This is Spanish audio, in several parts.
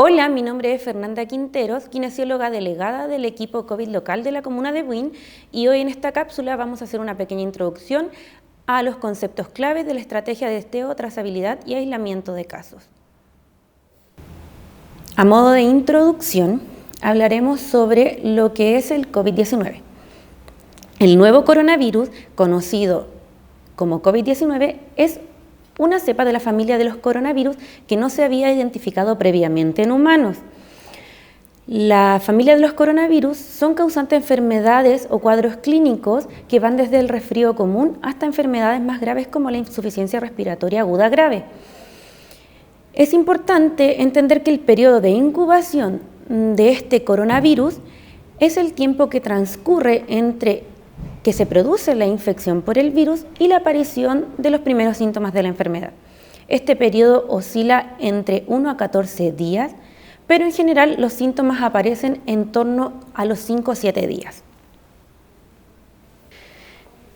Hola, mi nombre es Fernanda Quinteros, kinesióloga delegada del equipo COVID local de la comuna de Buin, y hoy en esta cápsula vamos a hacer una pequeña introducción a los conceptos claves de la estrategia de testeo, trazabilidad y aislamiento de casos. A modo de introducción, hablaremos sobre lo que es el COVID-19. El nuevo coronavirus, conocido como COVID-19, es una cepa de la familia de los coronavirus que no se había identificado previamente en humanos. La familia de los coronavirus son causantes de enfermedades o cuadros clínicos que van desde el resfrío común hasta enfermedades más graves como la insuficiencia respiratoria aguda grave. Es importante entender que el periodo de incubación de este coronavirus es el tiempo que transcurre entre que se produce la infección por el virus y la aparición de los primeros síntomas de la enfermedad. Este periodo oscila entre 1 a 14 días, pero en general los síntomas aparecen en torno a los 5 o 7 días.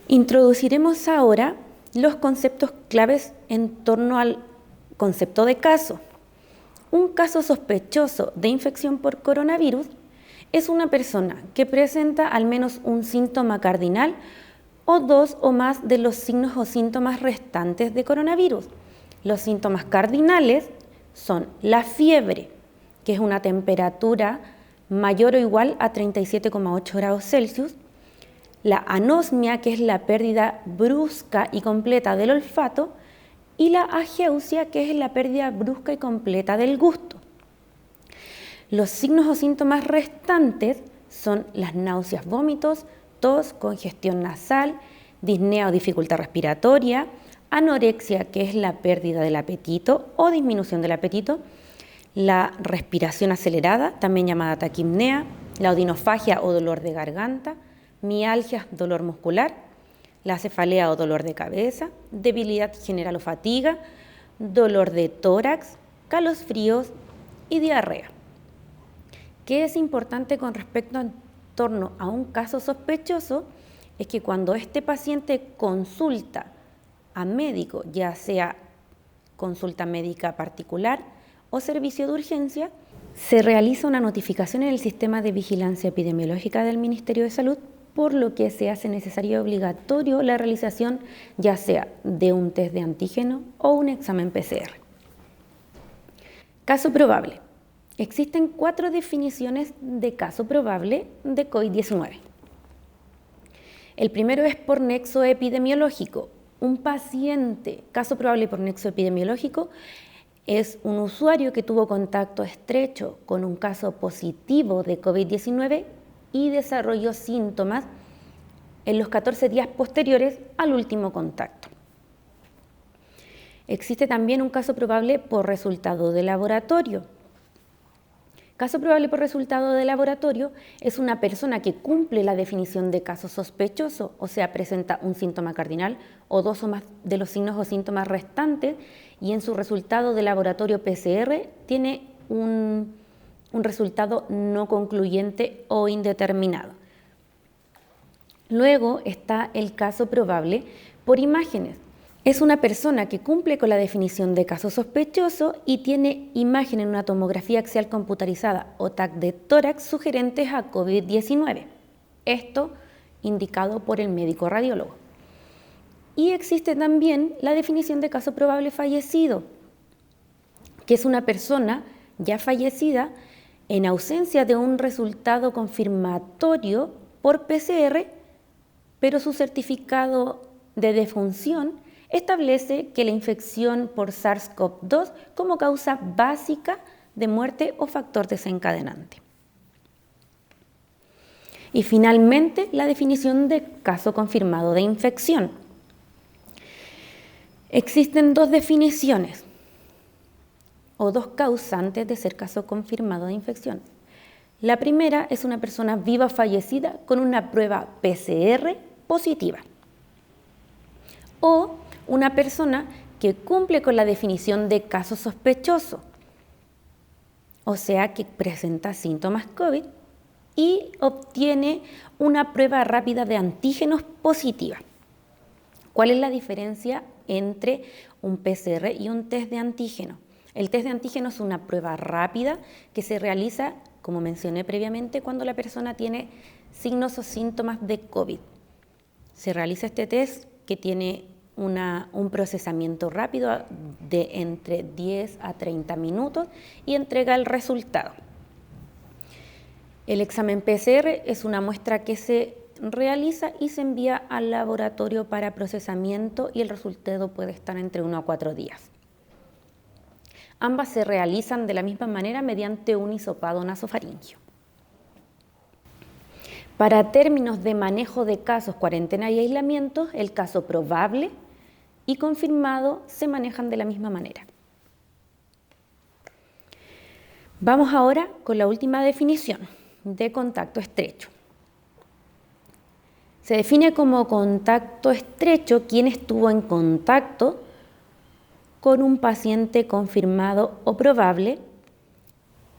Introduciremos ahora los conceptos claves en torno al concepto de caso. Un caso sospechoso de infección por coronavirus es una persona que presenta al menos un síntoma cardinal o dos o más de los signos o síntomas restantes de coronavirus. Los síntomas cardinales son la fiebre, que es una temperatura mayor o igual a 37,8 grados Celsius, la anosmia, que es la pérdida brusca y completa del olfato, y la ageusia, que es la pérdida brusca y completa del gusto. Los signos o síntomas restantes son las náuseas, vómitos, tos, congestión nasal, disnea o dificultad respiratoria, anorexia, que es la pérdida del apetito o disminución del apetito, la respiración acelerada, también llamada taquipnea, la odinofagia o dolor de garganta, mialgia, dolor muscular, la cefalea o dolor de cabeza, debilidad general o fatiga, dolor de tórax, calosfríos y diarrea. ¿Qué es importante con respecto en torno a un caso sospechoso? Es que cuando este paciente consulta a médico, ya sea consulta médica particular o servicio de urgencia, se realiza una notificación en el sistema de vigilancia epidemiológica del Ministerio de Salud, por lo que se hace necesario y obligatorio la realización ya sea de un test de antígeno o un examen PCR. Caso probable. Existen 4 definiciones de caso probable de COVID-19. El primero es por nexo epidemiológico. Un paciente, caso probable por nexo epidemiológico, es un usuario que tuvo contacto estrecho con un caso positivo de COVID-19 y desarrolló síntomas en los 14 días posteriores al último contacto. Existe también un caso probable por resultado de laboratorio. Caso probable por resultado de laboratorio es una persona que cumple la definición de caso sospechoso, o sea, presenta un síntoma cardinal o dos o más de los signos o síntomas restantes y en su resultado de laboratorio PCR tiene un resultado no concluyente o indeterminado. Luego está el caso probable por imágenes. Es una persona que cumple con la definición de caso sospechoso y tiene imagen en una tomografía axial computarizada o TAC de tórax sugerentes a COVID-19. Esto indicado por el médico radiólogo. Y existe también la definición de caso probable fallecido, que es una persona ya fallecida en ausencia de un resultado confirmatorio por PCR, pero su certificado de defunción establece que la infección por SARS-CoV-2 como causa básica de muerte o factor desencadenante. Y finalmente, la definición de caso confirmado de infección. Existen 2 definiciones o 2 causantes de ser caso confirmado de infección. La primera es una persona viva fallecida con una prueba PCR positiva. O una persona que cumple con la definición de caso sospechoso, o sea que presenta síntomas COVID y obtiene una prueba rápida de antígenos positiva. ¿Cuál es la diferencia entre un PCR y un test de antígeno? El test de antígeno es una prueba rápida que se realiza, como mencioné previamente, cuando la persona tiene signos o síntomas de COVID. Se realiza este test que tiene un procesamiento rápido de entre 10 a 30 minutos y entrega el resultado. El examen PCR es una muestra que se realiza y se envía al laboratorio para procesamiento y el resultado puede estar entre 1 a 4 días. Ambas se realizan de la misma manera mediante un hisopado nasofaríngeo. Para términos de manejo de casos, cuarentena y aislamiento, el caso probable y confirmado se manejan de la misma manera. Vamos ahora con la última definición de contacto estrecho. Se define como contacto estrecho quien estuvo en contacto con un paciente confirmado o probable,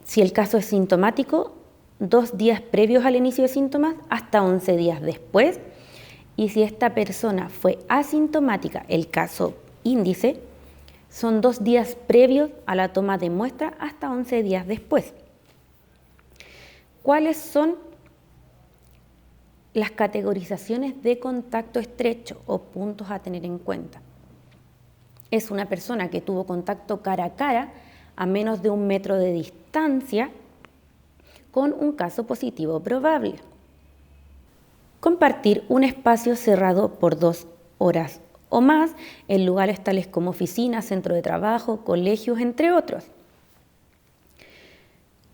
si el caso es sintomático, 2 días previos al inicio de síntomas hasta 11 días después, y si esta persona fue asintomática, el caso índice, son 2 días previos a la toma de muestra hasta 11 días después. ¿Cuáles son las categorizaciones de contacto estrecho o puntos a tener en cuenta? Es una persona que tuvo contacto cara a cara a menos de 1 metro de distancia con un caso positivo probable. Compartir un espacio cerrado por 2 horas o más en lugares tales como oficinas, centro de trabajo, colegios, entre otros.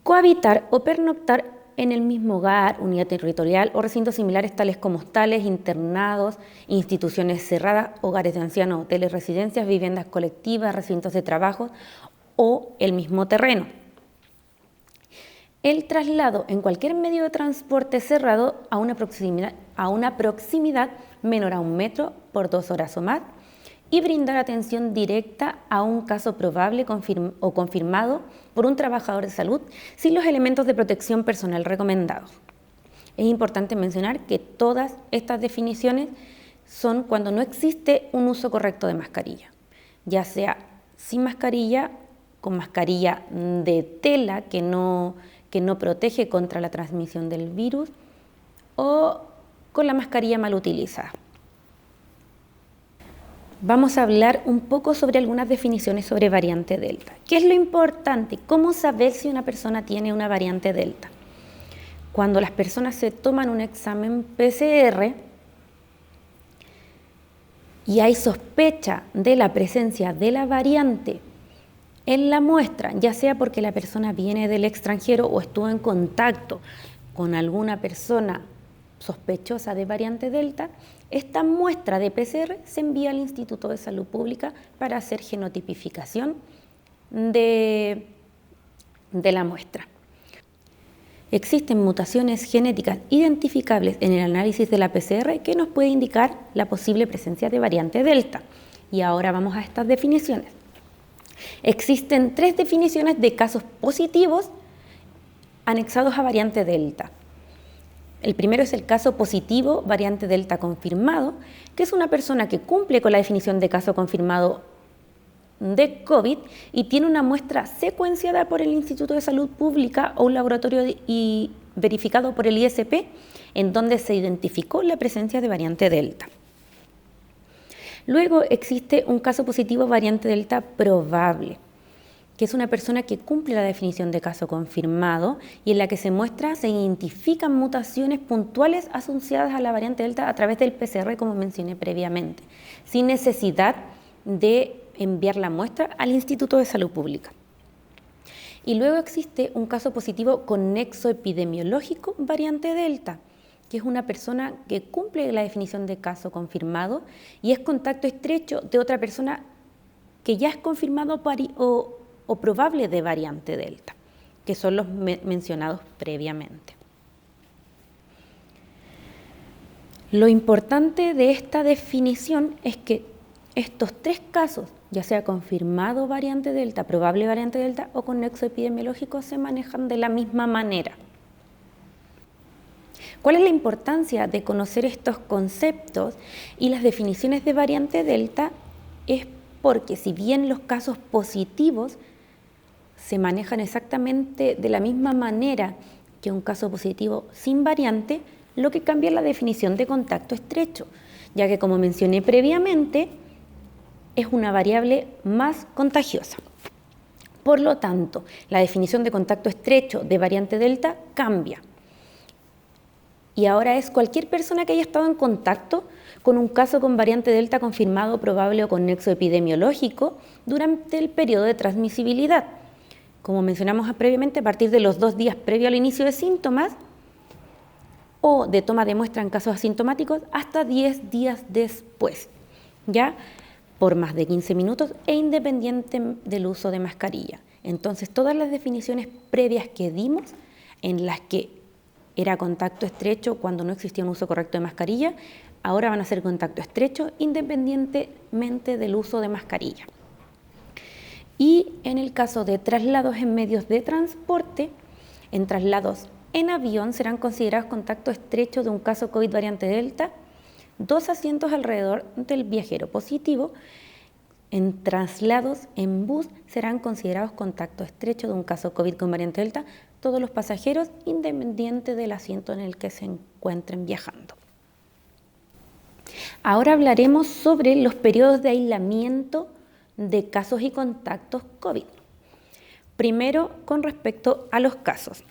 Cohabitar o pernoctar en el mismo hogar, unidad territorial o recintos similares tales como hostales, internados, instituciones cerradas, hogares de ancianos, hoteles, residencias, viviendas colectivas, recintos de trabajo o el mismo terreno. El traslado en cualquier medio de transporte cerrado a una proximidad menor a 1 metro por 2 horas o más y brindar atención directa a un caso probable o confirmado por un trabajador de salud sin los elementos de protección personal recomendados. Es importante mencionar que todas estas definiciones son cuando no existe un uso correcto de mascarilla, ya sea sin mascarilla, con mascarilla de tela que no protege contra la transmisión del virus o con la mascarilla mal utilizada. Vamos a hablar un poco sobre algunas definiciones sobre variante Delta. ¿Qué es lo importante? ¿Cómo saber si una persona tiene una variante Delta? Cuando las personas se toman un examen PCR y hay sospecha de la presencia de la variante en la muestra, ya sea porque la persona viene del extranjero o estuvo en contacto con alguna persona sospechosa de variante Delta, esta muestra de PCR se envía al Instituto de Salud Pública para hacer genotipificación de la muestra. Existen mutaciones genéticas identificables en el análisis de la PCR que nos puede indicar la posible presencia de variante Delta. Y ahora vamos a estas definiciones. Existen 3 definiciones de casos positivos anexados a variante Delta. El primero es el caso positivo variante Delta confirmado, que es una persona que cumple con la definición de caso confirmado de COVID y tiene una muestra secuenciada por el Instituto de Salud Pública o un laboratorio y verificado por el ISP, en donde se identificó la presencia de variante Delta. Luego existe un caso positivo variante Delta probable, que es una persona que cumple la definición de caso confirmado y en la que se identifican mutaciones puntuales asociadas a la variante Delta a través del PCR, como mencioné previamente, sin necesidad de enviar la muestra al Instituto de Salud Pública. Y luego existe un caso positivo con nexo epidemiológico variante Delta, que es una persona que cumple la definición de caso confirmado y es contacto estrecho de otra persona que ya es confirmado o probable de variante Delta, que son los mencionados previamente. Lo importante de esta definición es que estos 3 casos, ya sea confirmado variante Delta, probable variante Delta o con nexo epidemiológico, se manejan de la misma manera. ¿Cuál es la importancia de conocer estos conceptos y las definiciones de variante Delta? Es porque si bien los casos positivos se manejan exactamente de la misma manera que un caso positivo sin variante, lo que cambia es la definición de contacto estrecho, ya que, como mencioné previamente, es una variable más contagiosa. Por lo tanto, la definición de contacto estrecho de variante Delta cambia. Y ahora es cualquier persona que haya estado en contacto con un caso con variante Delta confirmado, probable o con nexo epidemiológico durante el periodo de transmisibilidad. Como mencionamos previamente, a partir de los 2 días previo al inicio de síntomas o de toma de muestra en casos asintomáticos hasta 10 días después, ¿ya? Por más de 15 minutos e independiente del uso de mascarilla. Entonces, todas las definiciones previas que dimos, en las que era contacto estrecho cuando no existía un uso correcto de mascarilla, ahora van a ser contacto estrecho independientemente del uso de mascarilla. Y en el caso de traslados en medios de transporte, en traslados en avión serán considerados contacto estrecho de un caso COVID variante Delta 2 asientos alrededor del viajero positivo. En traslados en bus serán considerados contacto estrecho de un caso COVID con variante Delta todos los pasajeros, independiente del asiento en el que se encuentren viajando. Ahora hablaremos sobre los periodos de aislamiento de casos y contactos COVID. Primero, con respecto a los casos.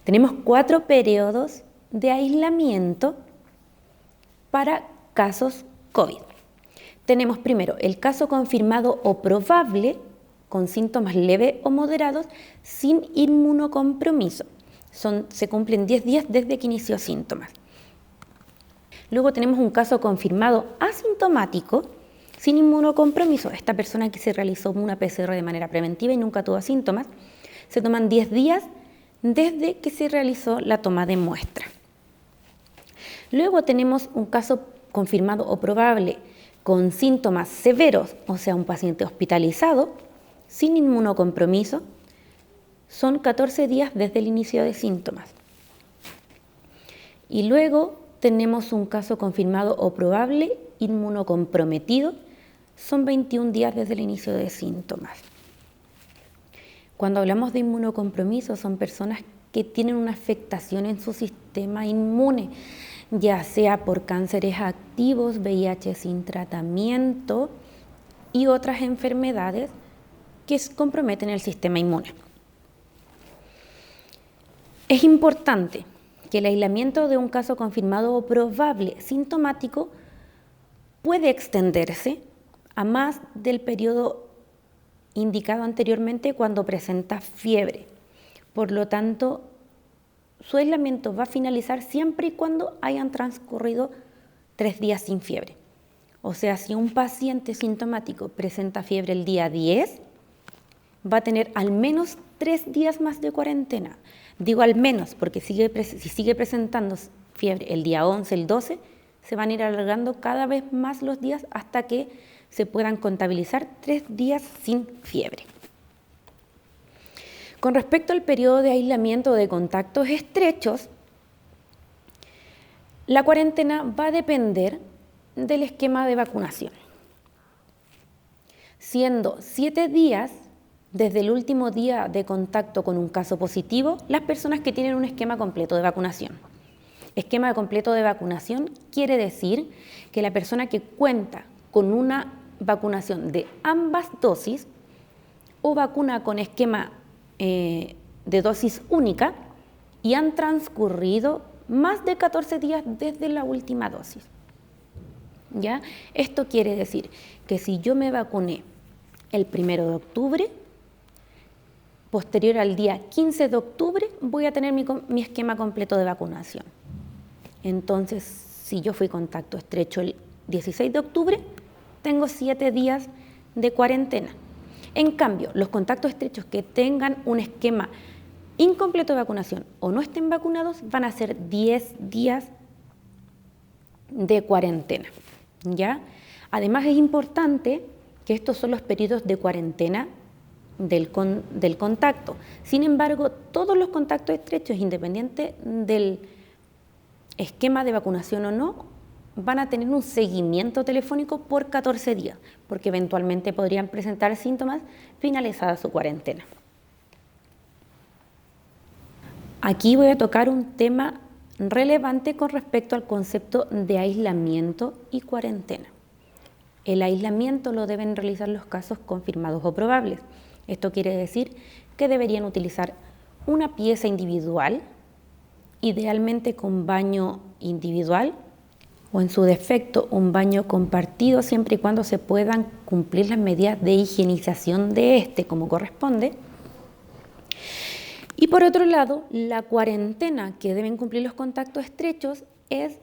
Tenemos 4 periodos de aislamiento para casos COVID. Tenemos primero el caso confirmado o probable con síntomas leves o moderados sin inmunocompromiso. Se cumplen 10 días desde que inició síntomas. Luego tenemos un caso confirmado asintomático sin inmunocompromiso. Esta persona que se realizó una PCR de manera preventiva y nunca tuvo síntomas, se toman 10 días desde que se realizó la toma de muestra. Luego tenemos un caso confirmado o probable con síntomas severos, o sea, un paciente hospitalizado, sin inmunocompromiso, son 14 días desde el inicio de síntomas. Y luego tenemos un caso confirmado o probable inmunocomprometido, son 21 días desde el inicio de síntomas. Cuando hablamos de inmunocompromiso, son personas que tienen una afectación en su sistema inmune, ya sea por cánceres activos, VIH sin tratamiento y otras enfermedades que comprometen el sistema inmune. Es importante que el aislamiento de un caso confirmado o probable sintomático puede extenderse a más del periodo indicado anteriormente cuando presenta fiebre. Por lo tanto, su aislamiento va a finalizar siempre y cuando hayan transcurrido 3 días sin fiebre. O sea, si un paciente sintomático presenta fiebre el día 10, va a tener al menos 3 días más de cuarentena. Digo al menos porque si sigue presentando fiebre el día 11, el 12, se van a ir alargando cada vez más los días hasta que se puedan contabilizar 3 días sin fiebre. Con respecto al periodo de aislamiento de contactos estrechos, la cuarentena va a depender del esquema de vacunación, siendo 7 días desde el último día de contacto con un caso positivo las personas que tienen un esquema completo de vacunación. Esquema completo de vacunación quiere decir que la persona que cuenta con una vacunación de ambas dosis o vacuna con esquema de dosis única y han transcurrido más de 14 días desde la última dosis. ¿Ya? Esto quiere decir que si yo me vacuné el 1 de octubre, posterior al día 15 de octubre voy a tener mi esquema completo de vacunación. Entonces, si yo fui contacto estrecho el 16 de octubre, tengo 7 días de cuarentena. En cambio, los contactos estrechos que tengan un esquema incompleto de vacunación o no estén vacunados van a ser 10 días de cuarentena, ¿ya? Además, es importante que estos son los periodos de cuarentena del contacto. Sin embargo, todos los contactos estrechos, independiente del esquema de vacunación o no, van a tener un seguimiento telefónico por 14 días, porque eventualmente podrían presentar síntomas finalizada su cuarentena. Aquí voy a tocar un tema relevante con respecto al concepto de aislamiento y cuarentena. El aislamiento lo deben realizar los casos confirmados o probables. Esto quiere decir que deberían utilizar una pieza individual, idealmente con baño individual o en su defecto un baño compartido, siempre y cuando se puedan cumplir las medidas de higienización de este como corresponde. Y por otro lado, la cuarentena que deben cumplir los contactos estrechos es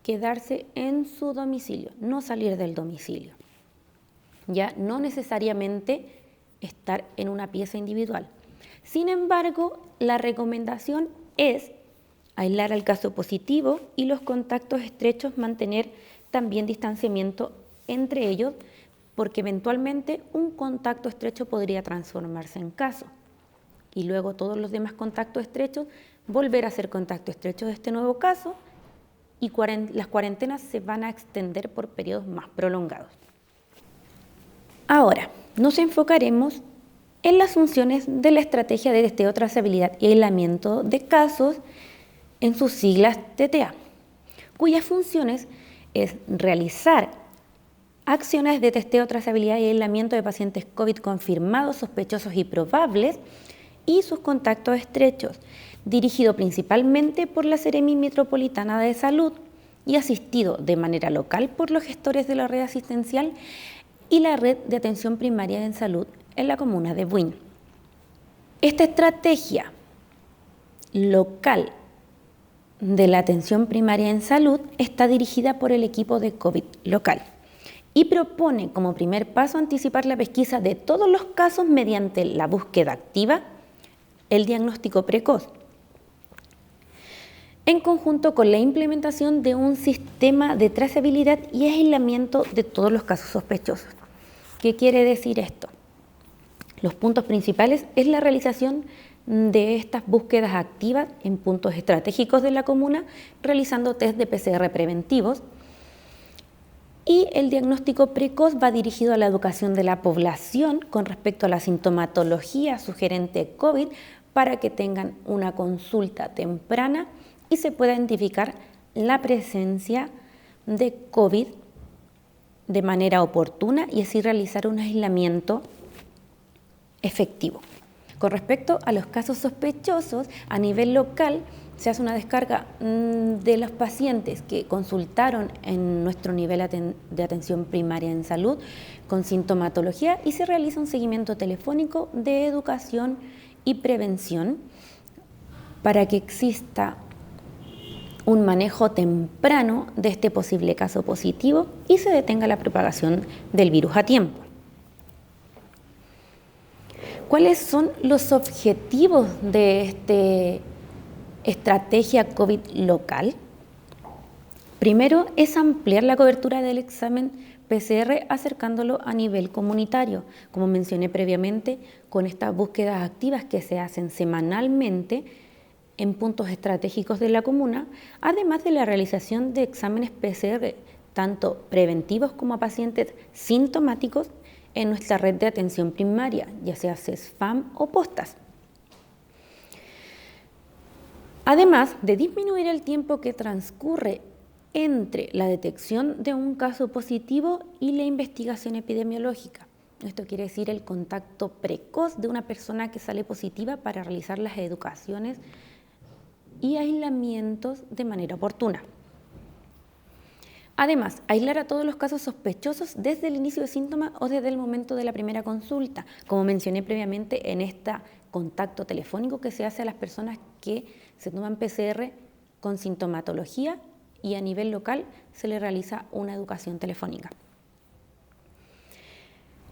quedarse en su domicilio, no salir del domicilio. Ya no necesariamente estar en una pieza individual. Sin embargo, la recomendación es aislar al caso positivo y los contactos estrechos mantener también distanciamiento entre ellos, porque eventualmente un contacto estrecho podría transformarse en caso. Y luego todos los demás contactos estrechos volver a ser contacto estrecho de este nuevo caso y las cuarentenas se van a extender por periodos más prolongados. Ahora, nos enfocaremos en las funciones de la estrategia de testeo, trazabilidad y aislamiento de casos, en sus siglas TTA, cuyas funciones es realizar acciones de testeo, trazabilidad y aislamiento de pacientes COVID confirmados, sospechosos y probables y sus contactos estrechos, dirigido principalmente por la Seremi Metropolitana de Salud y asistido de manera local por los gestores de la red asistencial y la red de atención primaria en salud en la comuna de Buin. Esta estrategia local de la atención primaria en salud está dirigida por el equipo de COVID local y propone como primer paso anticipar la pesquisa de todos los casos mediante la búsqueda activa, el diagnóstico precoz, en conjunto con la implementación de un sistema de trazabilidad y aislamiento de todos los casos sospechosos. ¿Qué quiere decir esto? Los puntos principales es la realización de estas búsquedas activas en puntos estratégicos de la comuna, realizando test de PCR preventivos, y el diagnóstico precoz va dirigido a la educación de la población con respecto a la sintomatología sugerente COVID para que tengan una consulta temprana y se pueda identificar la presencia de COVID de manera oportuna y así realizar un aislamiento efectivo. Con respecto a los casos sospechosos, a nivel local se hace una descarga de los pacientes que consultaron en nuestro nivel de atención primaria en salud con sintomatología y se realiza un seguimiento telefónico de educación y prevención para que exista un manejo temprano de este posible caso positivo y se detenga la propagación del virus a tiempo. ¿Cuáles son los objetivos de esta estrategia COVID local? Primero es ampliar la cobertura del examen PCR acercándolo a nivel comunitario, como mencioné previamente, con estas búsquedas activas que se hacen semanalmente en puntos estratégicos de la comuna, además de la realización de exámenes PCR, tanto preventivos como a pacientes sintomáticos en nuestra red de atención primaria, ya sea CESFAM o postas. Además de disminuir el tiempo que transcurre entre la detección de un caso positivo y la investigación epidemiológica. Esto quiere decir el contacto precoz de una persona que sale positiva para realizar las educaciones y aislamientos de manera oportuna. Además, aislar a todos los casos sospechosos desde el inicio de síntomas o desde el momento de la primera consulta, como mencioné previamente en este contacto telefónico que se hace a las personas que se toman PCR con sintomatología y a nivel local se le realiza una educación telefónica.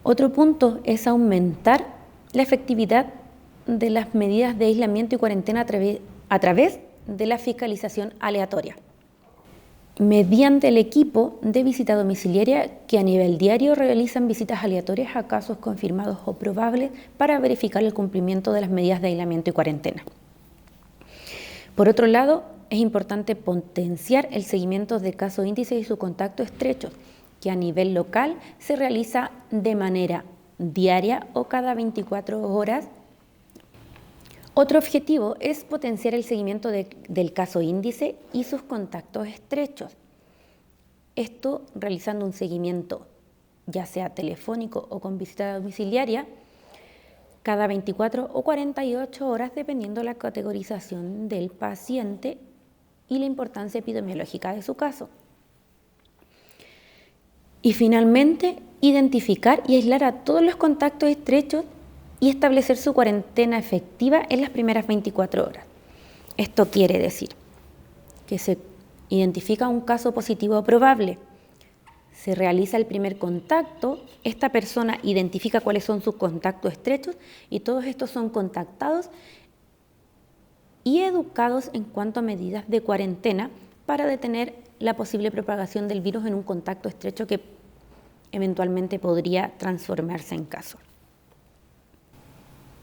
Otro punto es aumentar la efectividad de las medidas de aislamiento y cuarentena a través de la fiscalización aleatoria, mediante el equipo de visita domiciliaria que a nivel diario realizan visitas aleatorias a casos confirmados o probables para verificar el cumplimiento de las medidas de aislamiento y cuarentena. Por otro lado, es importante potenciar el seguimiento de casos índice y su contacto estrecho, que a nivel local se realiza de manera diaria o cada 24 horas Otro objetivo es potenciar el seguimiento del caso índice y sus contactos estrechos. Esto realizando un seguimiento ya sea telefónico o con visita domiciliaria cada 24 o 48 horas dependiendo de la categorización del paciente y la importancia epidemiológica de su caso. Y finalmente, identificar y aislar a todos los contactos estrechos y establecer su cuarentena efectiva en las primeras 24 horas. Esto quiere decir que se identifica un caso positivo probable, se realiza el primer contacto, esta persona identifica cuáles son sus contactos estrechos y todos estos son contactados y educados en cuanto a medidas de cuarentena para detener la posible propagación del virus en un contacto estrecho que eventualmente podría transformarse en caso.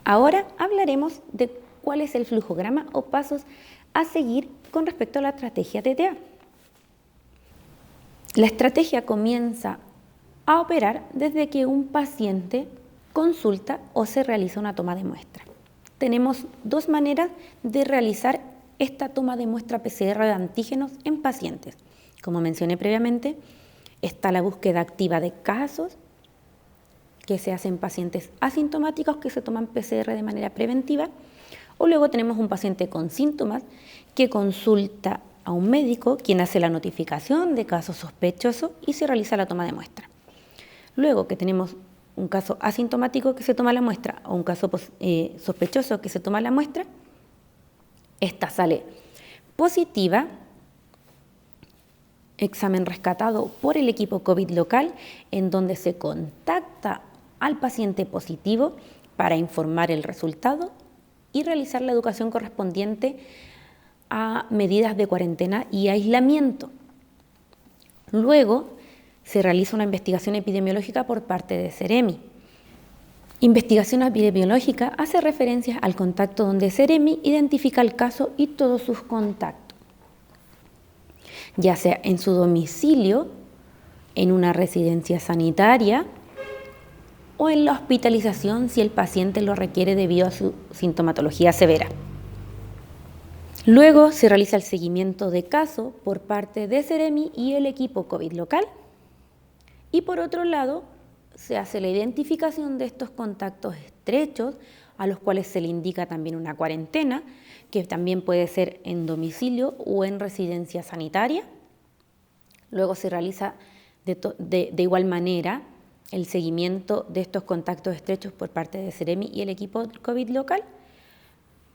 Ahora hablaremos de cuál es el flujograma o pasos a seguir con respecto a la estrategia TTA. La estrategia comienza a operar desde que un paciente consulta o se realiza una toma de muestra. Tenemos dos maneras de realizar esta toma de muestra PCR de antígenos en pacientes. Como mencioné previamente, está la búsqueda activa de casos que se hace en pacientes asintomáticos que se toman PCR de manera preventiva, o luego tenemos un paciente con síntomas que consulta a un médico, quien hace la notificación de caso sospechoso y se realiza la toma de muestra. Luego que tenemos un caso asintomático que se toma la muestra o un caso sospechoso que se toma la muestra, esta sale positiva, examen rescatado por el equipo COVID local, en donde se contacta al paciente positivo para informar el resultado y realizar la educación correspondiente a medidas de cuarentena y aislamiento. Luego se realiza una investigación epidemiológica por parte de Seremi. Investigación epidemiológica hace referencia al contacto donde Seremi identifica el caso y todos sus contactos, ya sea en su domicilio, en una residencia sanitaria o en la hospitalización si el paciente lo requiere debido a su sintomatología severa. Luego se realiza el seguimiento de caso por parte de Seremi y el equipo COVID local. Y por otro lado, se hace la identificación de estos contactos estrechos, a los cuales se le indica también una cuarentena, que también puede ser en domicilio o en residencia sanitaria. Luego se realiza de igual manera el seguimiento de estos contactos estrechos por parte de Seremi y el equipo COVID local.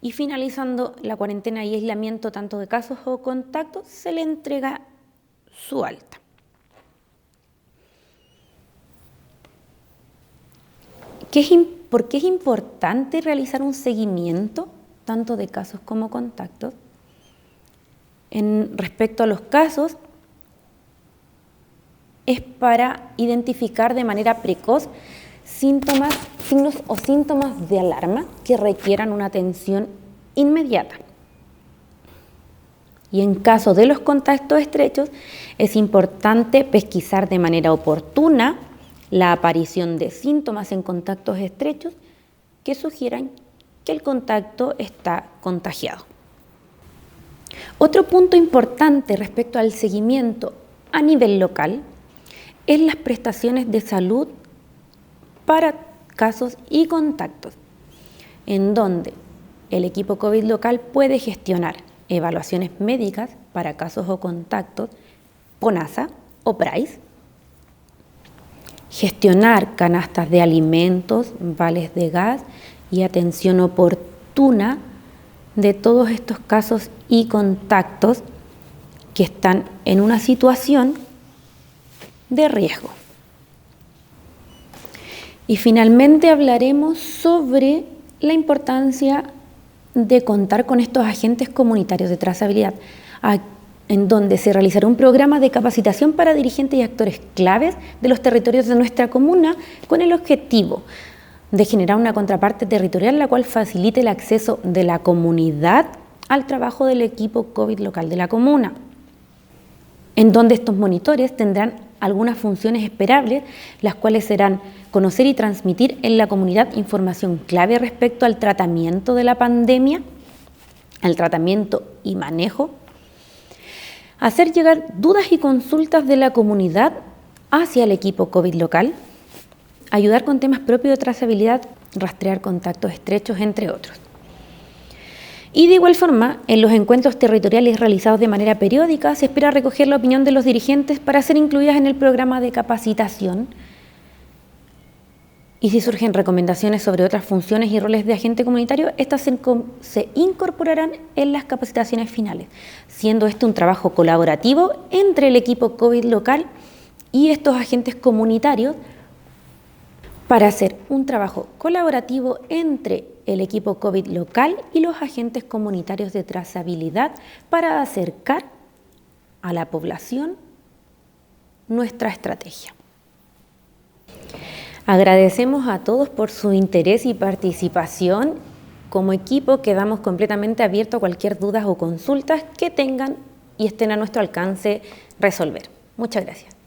Y finalizando la cuarentena y aislamiento tanto de casos o contactos, se le entrega su alta. ¿Por qué es importante realizar un seguimiento tanto de casos como contactos? Respecto a los casos, es para identificar de manera precoz signos o síntomas de alarma que requieran una atención inmediata. Y en caso de los contactos estrechos, es importante pesquisar de manera oportuna la aparición de síntomas en contactos estrechos que sugieran que el contacto está contagiado. Otro punto importante respecto al seguimiento a nivel local es las prestaciones de salud para casos y contactos, en donde el equipo COVID local puede gestionar evaluaciones médicas para casos o contactos, PONASA o PRICE, gestionar canastas de alimentos, vales de gas y atención oportuna de todos estos casos y contactos que están en una situación de riesgo. Y finalmente hablaremos sobre la importancia de contar con estos agentes comunitarios de trazabilidad, en donde se realizará un programa de capacitación para dirigentes y actores claves de los territorios de nuestra comuna con el objetivo de generar una contraparte territorial la cual facilite el acceso de la comunidad al trabajo del equipo COVID local de la comuna, en donde estos monitores tendrán algunas funciones esperables, las cuales serán conocer y transmitir en la comunidad información clave respecto al tratamiento de la pandemia, al tratamiento y manejo, hacer llegar dudas y consultas de la comunidad hacia el equipo COVID local, ayudar con temas propios de trazabilidad, rastrear contactos estrechos, entre otros. Y de igual forma, en los encuentros territoriales realizados de manera periódica, se espera recoger la opinión de los dirigentes para ser incluidas en el programa de capacitación. Y si surgen recomendaciones sobre otras funciones y roles de agente comunitario, estas se incorporarán en las capacitaciones finales, siendo este un trabajo colaborativo entre el equipo COVID local y estos agentes comunitarios, para hacer un trabajo colaborativo entre el equipo COVID local y los agentes comunitarios de trazabilidad para acercar a la población nuestra estrategia. Agradecemos a todos por su interés y participación. Como equipo quedamos completamente abiertos a cualquier duda o consultas que tengan y estén a nuestro alcance resolver. Muchas gracias.